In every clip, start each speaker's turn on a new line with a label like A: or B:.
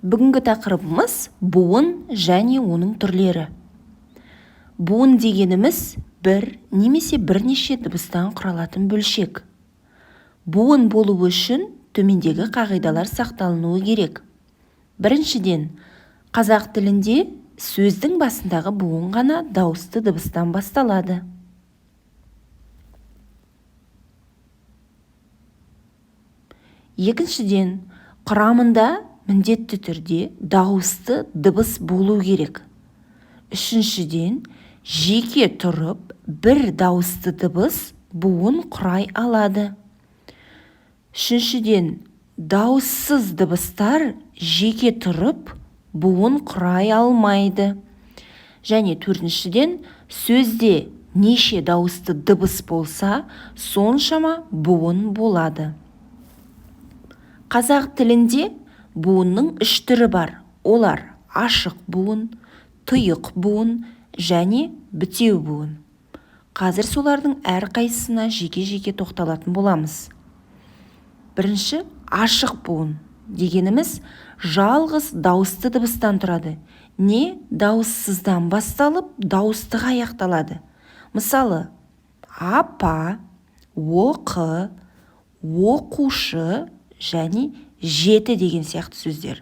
A: Бүгінгі тақырыбымыз буын және оның түрлері. Буын дегеніміз бір немесе бірнеше дыбыстан құралатын бөлшек. Буын болу үшін төмендегі қағидалар сақталынуы керек. Біріншіден, қазақ тілінде сөздің басындағы буын ғана дауысты дыбыстан басталады. Екіншіден, құрамында міндетті түрде дауысты дыбыс болу керек. Үшіншіден, жеке тұрып бір дауысты дыбыс буын құрай алады. Үшіншіден, дауыссыз дыбыстар жеке тұрып буын құрай алмайды. Және төртіншіден, сөзде неше дауысты дыбыс болса, соншама буын болады. Қазақ тілінде буынның үш түрі бар. Олар ашық буын, тұйық буын және бітеу буын. Қазір солардың әрқайсысына жеке-жеке тоқталатын боламыз. Бірінші, ашық буын дегеніміз жалғыз дауысты дыбыстан тұрады. Не дауыссыздан басталып, дауыстыға аяқталады. Мысалы, апа, оқы, оқушы және жеті деген сияқты сөздер.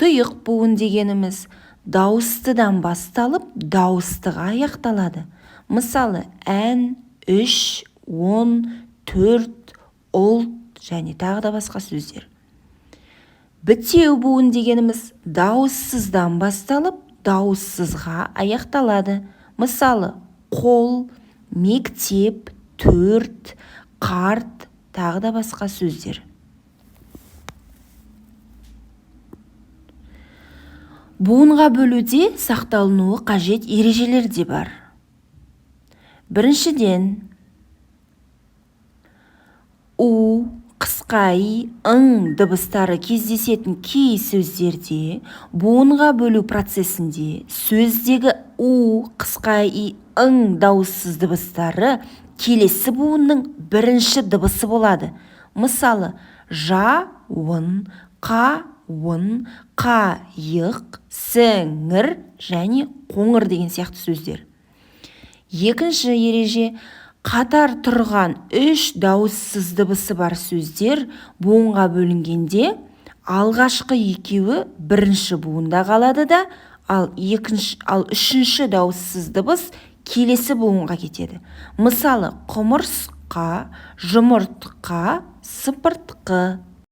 A: Тұйық буын дегеніміз дауыстыдан басталып, дауыстыға аяқталады. Мысалы, ән, үш, 10, 4, ұлт және тағы да басқа сөздер. Бітеу буын дегеніміз дауыссыздан басталып, дауыссызға аяқталады. Мысалы, қол, мектеп, 4, қарт, тағы да басқа сөздер. Буынға бөлуде сақталынуы қажет ережелер де бар. Біріншіден, у, қысқа и, ың дыбыстары кездесетін кей сөздерде буынға бөлу процесінде сөздегі у, қысқа и, ың дауыссыз дыбыстары келесі буынның бірінші дыбысы болады. Мысалы, жауын, қауын, қайық, сіңір және қоңыр деген сияқты сөздер. Екінші ереже, қатар тұрған үш дауыссыз дыбысы бар сөздер буынға бөлінгенде алғашқы екеуі бірінші буында қалады да, ал үшінші дауыссыз дыбыс келесі буынға кетеді. Мысалы, құмырсқа, жұмыртқа, сыпыртқы.